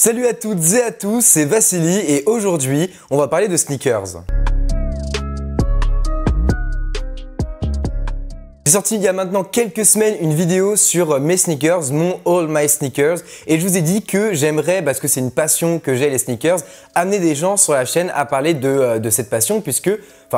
Salut à toutes et à tous, c'est Vassili et aujourd'hui, on va parler de sneakers. J'ai sorti il y a maintenant quelques semaines une vidéo sur mes sneakers, mon All My Sneakers, et je vous ai dit que j'aimerais, parce que c'est une passion que j'ai les sneakers, amener des gens sur la chaîne à parler de cette passion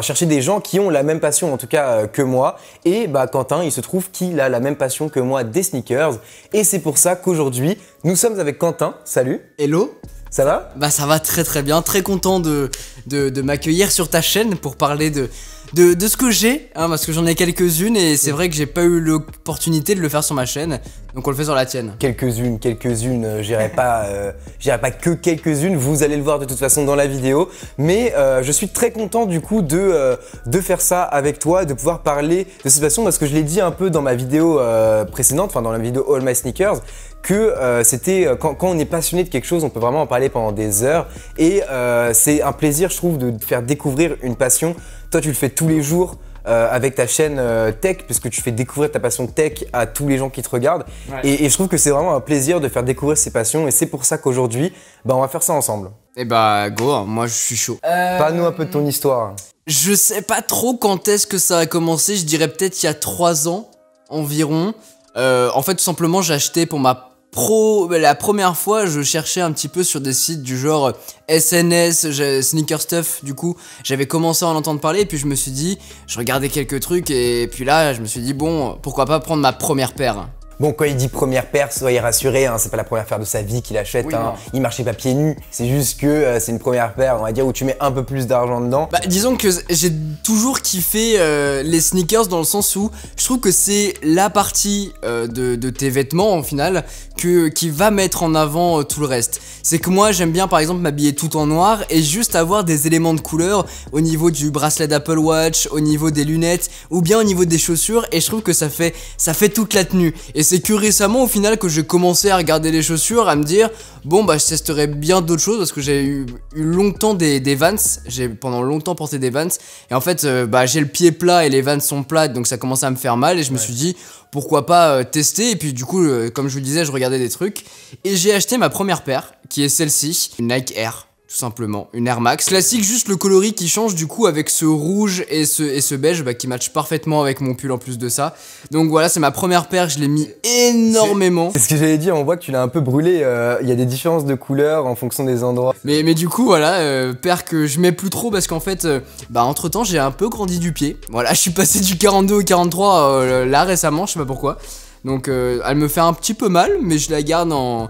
chercher des gens qui ont la même passion en tout cas que moi. Et Quentin, il se trouve qu'il a la même passion que moi des sneakers, et c'est pour ça qu'aujourd'hui, nous sommes avec Quentin. Salut. Hello. Ça va? Ça va très bien, très content de m'accueillir sur ta chaîne pour parler de ce que j'ai, parce que j'en ai quelques-unes et c'est vrai que j'ai pas eu l'opportunité de le faire sur ma chaîne, donc on le fait sur la tienne. Quelques-unes, j'irai pas que quelques-unes, vous allez le voir de toute façon dans la vidéo, mais je suis très content du coup de faire ça avec toi, de pouvoir parler de cette passion, parce que je l'ai dit un peu dans ma vidéo précédente, dans la vidéo All My Sneakers, que quand on est passionné de quelque chose, on peut vraiment en parler pendant des heures, et c'est un plaisir, je trouve, de faire découvrir une passion. Toi, tu le fais tous les jours avec ta chaîne tech, puisque tu fais découvrir ta passion tech à tous les gens qui te regardent. Ouais. Et je trouve que c'est vraiment un plaisir de faire découvrir ces passions, et c'est pour ça qu'aujourd'hui, on va faire ça ensemble. Et go, moi je suis chaud. Parle-nous un peu de ton histoire. Je sais pas trop quand est-ce que ça a commencé, je dirais peut-être il y a 3 ans environ. En fait, tout simplement, j'ai acheté pour la première fois, je cherchais un petit peu sur des sites du genre SNS, Sneaker Stuff, du coup, j'avais commencé à en entendre parler et puis je me suis dit, je regardais quelques trucs et puis là, je me suis dit, bon, pourquoi pas prendre ma première paire. Bon, quand il dit première paire, soyez rassurés, c'est pas la première paire de sa vie qu'il achète, oui, il marchait pas pieds nus, c'est juste que c'est une première paire, on va dire, où tu mets un peu plus d'argent dedans. Disons que j'ai toujours kiffé les sneakers dans le sens où je trouve que c'est la partie de tes vêtements au final qui va mettre en avant tout le reste. C'est que moi j'aime bien par exemple m'habiller tout en noir et juste avoir des éléments de couleur au niveau du bracelet d'Apple Watch, au niveau des lunettes ou bien au niveau des chaussures, et je trouve que ça fait toute la tenue. Et c'est que récemment au final que j'ai commencé à regarder les chaussures, à me dire bon je testerai bien d'autres choses, parce que j'ai eu longtemps des Vans, j'ai pendant longtemps porté des Vans et en fait j'ai le pied plat et les Vans sont plates, donc ça commençait à me faire mal et je me suis dit pourquoi pas tester, et puis du coup comme je vous disais, je regardais des trucs et j'ai acheté ma première paire qui est celle-ci, une Nike Air. Tout simplement, une Air Max classique, juste le coloris qui change du coup avec ce rouge et ce beige qui match parfaitement avec mon pull en plus de ça. Donc voilà, c'est ma première paire, je l'ai mis énormément. C'est ce que j'allais dire, on voit que tu l'as un peu brûlé, il y a des différences de couleurs en fonction des endroits. Mais du coup voilà, paire que je mets plus trop parce qu'en fait, entre temps j'ai un peu grandi du pied. Voilà, je suis passé du 42 au 43 là récemment, je sais pas pourquoi. Donc elle me fait un petit peu mal, mais je la garde en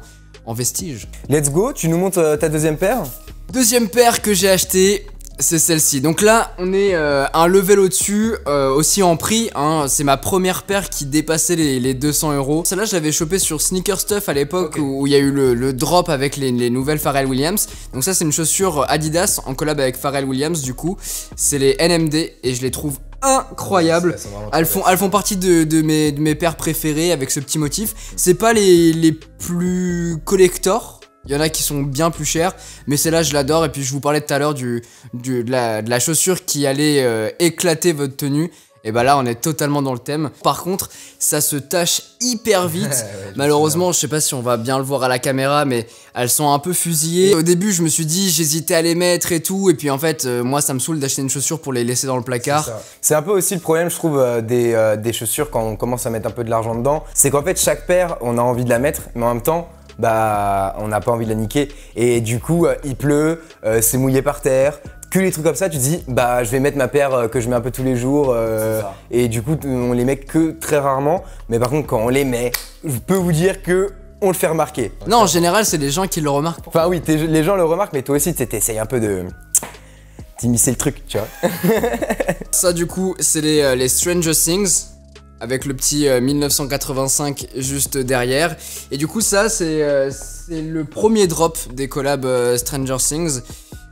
vestige. Let's go, tu nous montres ta deuxième paire? Deuxième paire que j'ai acheté, c'est celle-ci. Donc là, on est un level au-dessus, aussi en prix. C'est ma première paire qui dépassait les 200 €. Celle-là, je l'avais chopée sur Sneaker Stuff à l'époque, okay, où il y a eu le drop avec les nouvelles Pharrell Williams. Donc ça, c'est une chaussure Adidas en collab avec Pharrell Williams. Du coup, c'est les NMD et je les trouve incroyables. Elles font partie de mes paires préférées avec ce petit motif. C'est pas les plus collector. Il y en a qui sont bien plus chers, mais celle-là je l'adore. Et puis je vous parlais tout à l'heure de la chaussure qui allait éclater votre tenue. Et là on est totalement dans le thème. Par contre ça se tache hyper vite. Ouais, malheureusement je sais pas si on va bien le voir à la caméra, mais elles sont un peu fusillées. Au début je me suis dit, j'hésitais à les mettre et tout, et puis en fait moi ça me saoule d'acheter une chaussure pour les laisser dans le placard. C'est un peu aussi le problème je trouve des chaussures quand on commence à mettre un peu de l'argent dedans. C'est qu'en fait chaque paire on a envie de la mettre, mais en même temps on n'a pas envie de la niquer, et du coup il pleut, c'est mouillé par terre, que les trucs comme ça, tu te dis je vais mettre ma paire que je mets un peu tous les jours, et du coup on les met que très rarement, mais par contre quand on les met, je peux vous dire que on le fait remarquer. Non, en général c'est les gens qui le remarquent. Enfin oui, les gens le remarquent, mais toi aussi t'essayes un peu d'immiscer le truc, tu vois. Ça du coup c'est les Stranger Things, avec le petit 1985 juste derrière. Et du coup ça c'est le premier drop des collabs Stranger Things.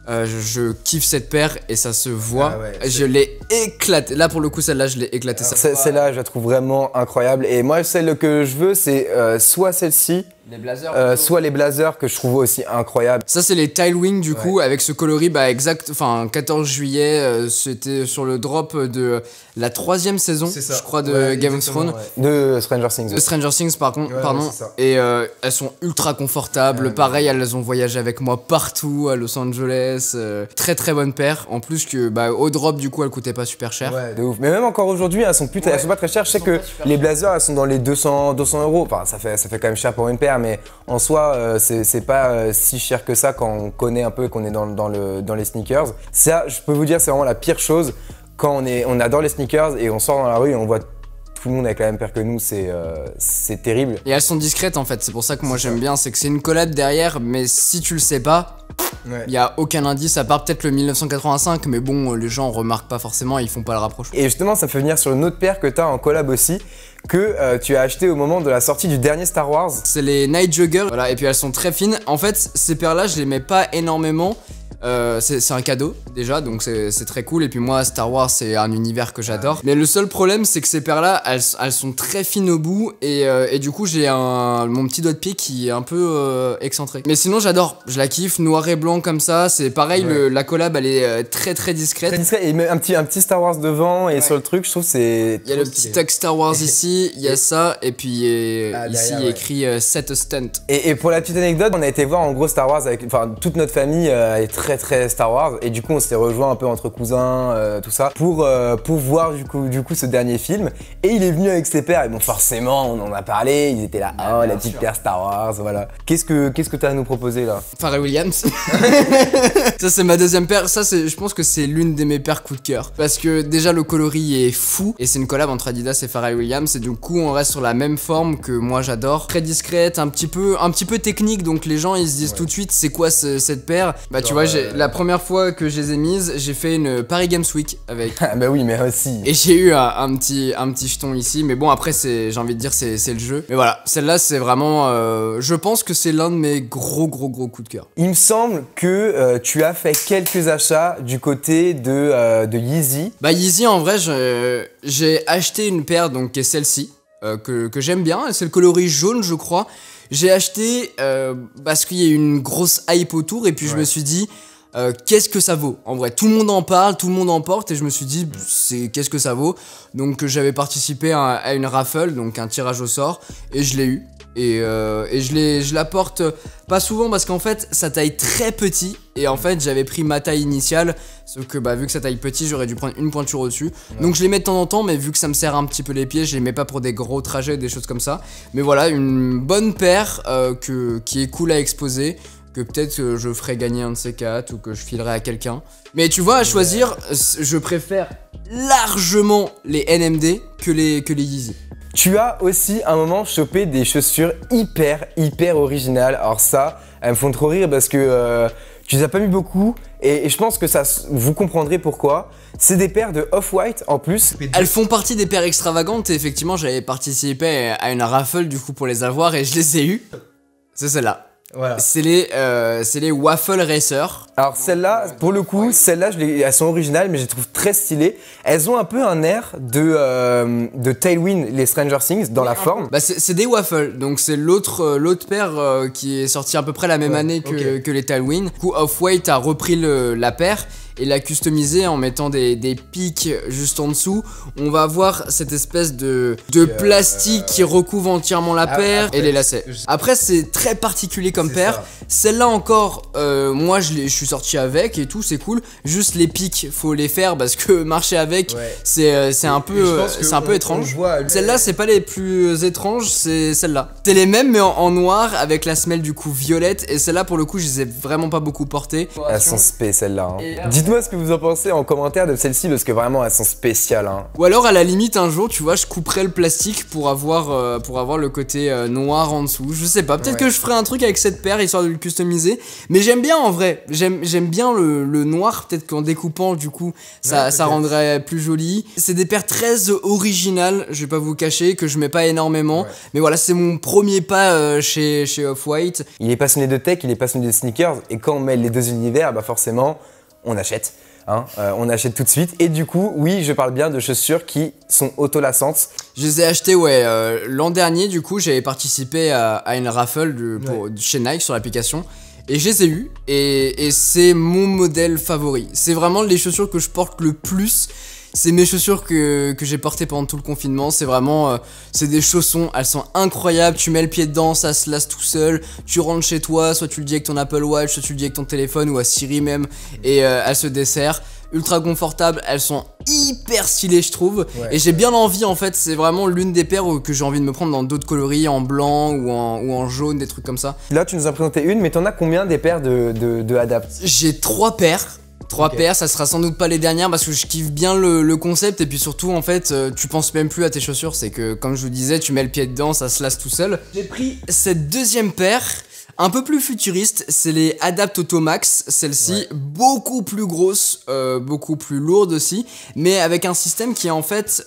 Je kiffe cette paire et ça se voit. Ah ouais, je l'ai éclaté. Là pour le coup celle-là je l'ai éclaté. Celle-là je la trouve vraiment incroyable. Et moi celle que je veux c'est soit celle-ci, Les blazers. soit les blazers que je trouve aussi incroyables. Ça c'est les Tailwind du coup avec ce coloris exact, enfin 14 juillet, c'était sur le drop de la 3e saison, je crois, de Game of Thrones. De Stranger Things. De Stranger Things pardon. Et elles sont ultra confortables, pareil elles ont voyagé avec moi partout à Los Angeles, très très bonne paire. En plus que au drop du coup elles coûtaient pas super cher. Ouais, de ouf. Mais même encore aujourd'hui elles sont pas très chères. Je sais que les blazers elles sont dans les 200 €. Enfin ça fait quand même cher pour une paire, mais en soi c'est pas si cher que ça quand on connaît un peu qu'on est dans les sneakers. Ça je peux vous dire c'est vraiment la pire chose quand on adore les sneakers et on sort dans la rue et on voit tout le monde avec la même paire que nous, c'est terrible. Et elles sont discrètes en fait, c'est pour ça que moi j'aime bien, c'est que c'est une collab derrière, mais si tu le sais pas, il y a aucun indice à part peut-être le 1985, mais bon, les gens remarquent pas forcément, ils font pas le rapprochement. Et justement, ça fait venir sur une autre paire que tu as en collab aussi, que tu as acheté au moment de la sortie du dernier Star Wars. C'est les Night Jugger, voilà, et puis elles sont très fines. En fait, ces paires-là, je les mets pas énormément. C'est un cadeau déjà, donc c'est très cool. Et puis moi Star Wars c'est un univers que j'adore. Mais le seul problème c'est que ces paires là elles sont très fines au bout. Et du coup j'ai mon petit doigt de pied qui est un peu excentré. Mais sinon j'adore, je la kiffe, noir et blanc comme ça. C'est pareil, la collab elle est très très discrète. Très discret, et un petit Star Wars devant et sur le truc je trouve c'est... Il y a le petit tag Star Wars ici, il y a ça. Et puis ici il y a écrit Set a Stunt. Et pour la petite anecdote, on a été voir en gros Star Wars avec... Enfin toute notre famille est très Star Wars et du coup on s'est rejoint un peu entre cousins, tout ça pour voir du coup ce dernier film, et il est venu avec ses pères et bon forcément on en a parlé, ils étaient là, oh la petite paire Star Wars, voilà. Qu'est-ce que t'as à nous proposer là? Pharrell Williams. Ça c'est ma deuxième paire, ça je pense que c'est l'une de mes paires coup de cœur parce que déjà le coloris est fou et c'est une collab entre Adidas et Pharrell Williams et du coup on reste sur la même forme que moi j'adore, très discrète, un petit peu technique, donc les gens ils se disent tout de suite c'est quoi cette paire. Tu vois, la première fois que je les ai mises, j'ai fait une Paris Games Week avec. Ah bah oui, mais aussi. Et j'ai eu un petit jeton ici, mais bon après j'ai envie de dire c'est le jeu. Mais voilà, celle-là c'est vraiment, je pense que c'est l'un de mes gros coups de cœur. Il me semble que tu as fait quelques achats du côté de Yeezy. Yeezy en vrai, j'ai acheté une paire donc qui est celle-ci, que j'aime bien, c'est le coloris jaune je crois. J'ai acheté parce qu'il y a eu une grosse hype autour et puis je me suis dit qu'est-ce que ça vaut? En vrai, tout le monde en parle, tout le monde en porte et je me suis dit qu'est-ce que ça vaut? Donc j'avais participé à une raffle, donc un tirage au sort, et je l'ai eu. Et je la porte pas souvent parce qu'en fait ça taille très petit et en fait j'avais pris ma taille initiale, sauf que vu que ça taille petit j'aurais dû prendre une pointure au dessus, donc je les mets de temps en temps, mais vu que ça me serre un petit peu les pieds je les mets pas pour des gros trajets, des choses comme ça. Mais voilà, une bonne paire qui est cool à exposer, que peut-être je ferai gagner un de ces quatre ou que je filerai à quelqu'un. Mais tu vois, à choisir, je préfère largement les NMD que les Yeezy. Tu as aussi à un moment chopé des chaussures hyper originales. Alors ça, elles me font trop rire parce que tu les as pas mis beaucoup et je pense que vous comprendrez pourquoi. C'est des paires de Off-White en plus. Elles font partie des paires extravagantes et effectivement j'avais participé à une raffle du coup pour les avoir et je les ai eues. C'est celle-là. Voilà. C'est les Waffle Racer. Alors celles-là, pour le coup, celles-là, elles sont originales, mais je les trouve très stylées. Elles ont un peu un air de Tailwind, les Stranger Things, dans la forme. C'est des Waffle, donc c'est l'autre paire qui est sortie à peu près la même année que les Tailwind. Du coup, Off-White a repris la paire et l'a customisé en mettant des pics juste en dessous. On va avoir cette espèce de plastique qui recouvre entièrement la paire et les lacets. Après c'est très particulier comme paire. Celle-là encore, moi je suis sorti avec et tout, c'est cool. Juste les pics, faut les faire parce que marcher avec, c'est un peu étrange. Celle-là c'est pas les plus étranges, c'est celle-là. C'est les mêmes mais en noir avec la semelle du coup violette. Et celle-là pour le coup je les ai vraiment pas beaucoup portées. Elles sont spé celles-là. Hein. Dites-moi ce que vous en pensez en commentaire de celle-ci parce que vraiment elles sont spéciales. Hein. Ou alors à la limite un jour tu vois je couperai le plastique pour avoir le côté noir en dessous. Je sais pas, peut-être que je ferai un truc avec cette paire histoire de le customiser. Mais j'aime bien en vrai, j'aime bien le noir, peut-être qu'en découpant du coup ça rendrait plus joli. C'est des paires très originales, je vais pas vous cacher, que je mets pas énormément. Mais voilà, c'est mon premier pas chez Off-White. Il est passionné de tech, il est passionné de sneakers et quand on met les deux univers, forcément on achète. Hein, on achète tout de suite. Et du coup, oui, je parle bien de chaussures qui sont auto-lassantes. Je les ai achetées, ouais, l'an dernier, du coup, j'avais participé à une raffle chez Nike sur l'application. Et je les ai eues, et c'est mon modèle favori. C'est vraiment les chaussures que je porte le plus. C'est mes chaussures que j'ai portées pendant tout le confinement. C'est vraiment, c'est des chaussons, elles sont incroyables. Tu mets le pied dedans, ça se lasse tout seul. Tu rentres chez toi, soit tu le dis avec ton Apple Watch, soit tu le dis avec ton téléphone ou à Siri même. Et elles se desserrent. Ultra confortables, elles sont hyper stylées je trouve. Ouais, et j'ai bien envie en fait, c'est vraiment l'une des paires que j'ai envie de me prendre dans d'autres coloris, en blanc ou en jaune, des trucs comme ça. Là tu nous as présenté une, mais t'en as combien des paires de Adapt? J'ai 3 paires. 3 paires, ça sera sans doute pas les dernières parce que je kiffe bien le concept et puis surtout en fait tu penses même plus à tes chaussures, c'est que comme je vous disais tu mets le pied dedans, ça se lasse tout seul. J'ai pris cette deuxième paire, un peu plus futuriste, c'est les Adapt Auto Max, celle-ci beaucoup plus grosse, beaucoup plus lourde aussi, mais avec un système qui en fait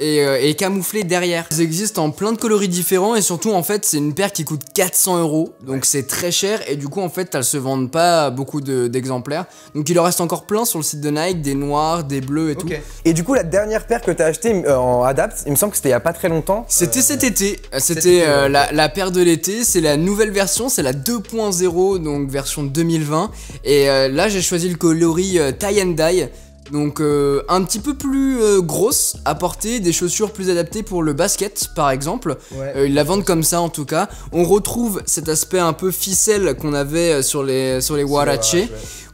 est camouflé derrière. Ils existent en plein de coloris différents et surtout en fait c'est une paire qui coûte 400 €, donc c'est très cher et du coup en fait elles se vendent pas beaucoup d'exemplaires, donc il en reste encore plein sur le site de Nike, des noirs, des bleus et tout. Et du coup la dernière paire que t'as achetée en Adapt, il me semble que c'était il y a pas très longtemps. C'était cet été, c'était la paire de l'été, c'est la nouvelle version, c'est la 2.0, donc version 2020. Et là j'ai choisi le coloris tie and dye. Donc un petit peu plus grosse à porter, des chaussures plus adaptées pour le basket par exemple. Ils la vendent comme ça en tout cas. On retrouve cet aspect un peu ficelle qu'on avait sur les Huarache.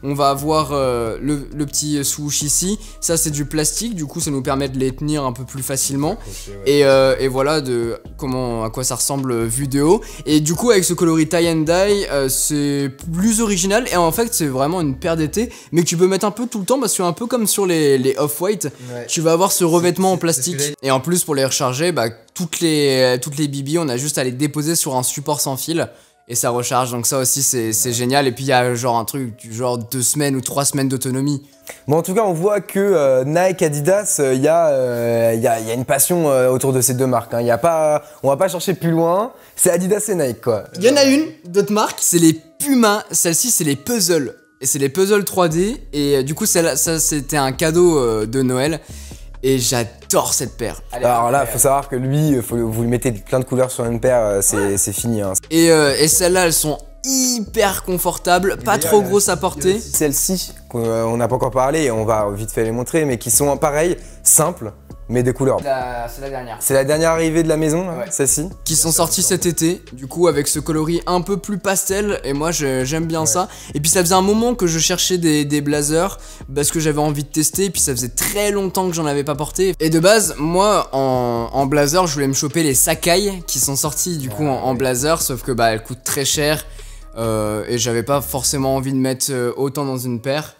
On va avoir le petit swoosh ici. Ça c'est du plastique, du coup ça nous permet de les tenir un peu plus facilement. Et voilà à quoi ça ressemble vu de haut. Et du coup avec ce coloris tie and dye, c'est plus original. Et en fait c'est vraiment une paire d'été, mais que tu peux mettre un peu tout le temps parce que un peu comme sur les off-white, tu vas avoir ce revêtement en plastique. Et en plus pour les recharger, toutes les bibis, on a juste à les déposer sur un support sans fil. Et ça recharge, donc ça aussi c'est génial. Et puis il y a genre un truc du genre 2 semaines ou 3 semaines d'autonomie. Bon en tout cas on voit que Nike, Adidas, il y a une passion autour de ces deux marques. Hein. On va pas chercher plus loin, c'est Adidas et Nike quoi. Il y en a une d'autres marques, c'est les Puma, celle-ci c'est les puzzles. Et c'est les puzzles 3D et du coup ça c'était un cadeau de Noël. Et j'adore cette paire. Alors là, faut savoir que lui, vous lui mettez plein de couleurs sur une paire, c'est fini. Hein. Et celles-là, elles sont hyper confortables, pas trop grosses à porter. Celles-ci, on n'a pas encore parlé, on va vite fait les montrer, mais qui sont pareil, simples, mais de couleurs. C'est la dernière. C'est la dernière arrivée de la maison, celle-ci. Qui sont sorties cet été, du coup avec ce coloris un peu plus pastel, et moi j'aime bien ça. Et puis ça faisait un moment que je cherchais des blazers, parce que j'avais envie de tester, et puis ça faisait très longtemps que j'en avais pas porté. Et de base, moi en blazer, je voulais me choper les Sacai, qui sont sortis du coup en blazer, sauf que elles coûtent très cher, et j'avais pas forcément envie de mettre autant dans une paire.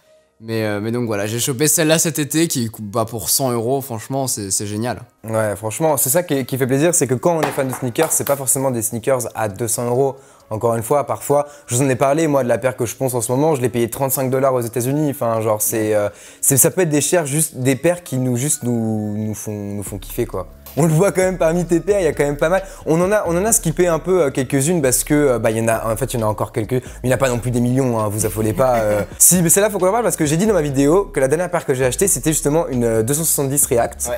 Mais donc voilà, j'ai chopé celle-là cet été qui coûte pour 100 €, franchement c'est génial. Ouais franchement c'est ça qui fait plaisir, c'est que quand on est fan de sneakers, c'est pas forcément des sneakers à 200 €. Encore une fois, parfois, je vous en ai parlé moi de la paire que je ponce en ce moment, je l'ai payé 35 $ aux États-Unis. Enfin genre ça peut être des paires qui nous font kiffer quoi. On le voit quand même parmi tes paires, il y a quand même pas mal. On en a skippé un peu quelques-unes parce que il y en a encore quelques, mais il n'y en a pas non plus des millions, hein, vous affolez pas. Si, mais celle-là faut qu'on en parle parce que j'ai dit dans ma vidéo que la dernière paire que j'ai achetée c'était justement une 270 React.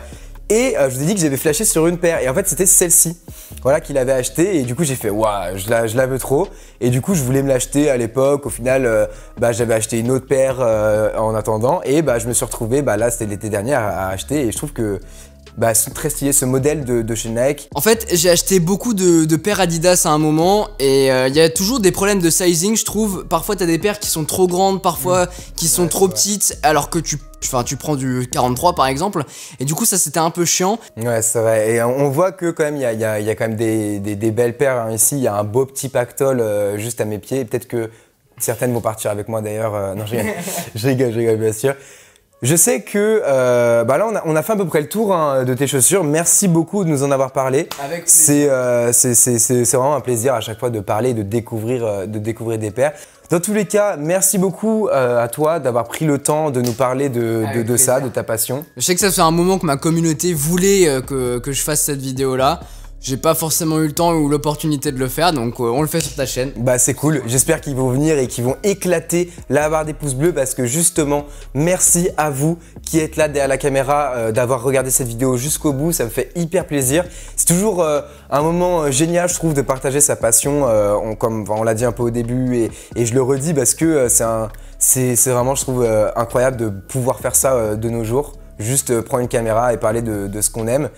Et je vous ai dit que j'avais flashé sur une paire et en fait c'était celle-ci, voilà, qu'il avait acheté et du coup j'ai fait waouh, je la veux trop et du coup je voulais me l'acheter à l'époque. Au final j'avais acheté une autre paire en attendant et je me suis retrouvé là c'était l'été dernier à acheter et je trouve que c'est très stylé ce modèle de chez Nike. En fait, j'ai acheté beaucoup de paires Adidas à un moment et il y a toujours des problèmes de sizing, je trouve. Parfois, t'as des paires qui sont trop grandes, parfois qui sont trop petites, alors que tu prends du 43 par exemple. Et du coup, ça c'était un peu chiant. Ouais, c'est vrai. Et on voit que quand même, il y a quand même des belles paires hein. Ici. Il y a un beau petit pactole juste à mes pieds. Peut-être que certaines vont partir avec moi d'ailleurs. Non, je rigole bien sûr. Je sais que là on a fait à peu près le tour hein, de tes chaussures. Merci beaucoup de nous en avoir parlé. Avec plaisir. C'est vraiment un plaisir à chaque fois de parler et de découvrir des paires. Dans tous les cas, merci beaucoup à toi d'avoir pris le temps de nous parler de ça, de ta passion. Je sais que ça fait un moment que ma communauté voulait que je fasse cette vidéo là. j'ai pas forcément eu le temps ou l'opportunité de le faire, donc on le fait sur ta chaîne. Bah c'est cool, j'espère qu'ils vont venir et qu'ils vont éclater la barre des pouces bleus parce que justement, merci à vous qui êtes là derrière la caméra, d'avoir regardé cette vidéo jusqu'au bout, ça me fait hyper plaisir. C'est toujours un moment génial, je trouve, de partager sa passion, comme on l'a dit un peu au début et je le redis parce que c'est vraiment, je trouve, incroyable de pouvoir faire ça de nos jours. Juste prendre une caméra et parler de ce qu'on aime.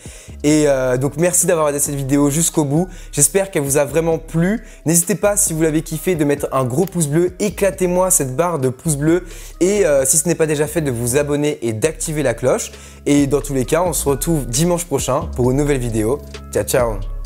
Et donc merci d'avoir regardé cette vidéo jusqu'au bout. J'espère qu'elle vous a vraiment plu. N'hésitez pas, si vous l'avez kiffé, de mettre un gros pouce bleu. Éclatez-moi cette barre de pouce bleu. Et si ce n'est pas déjà fait, de vous abonner et d'activer la cloche. Et dans tous les cas, on se retrouve dimanche prochain pour une nouvelle vidéo. Ciao, ciao!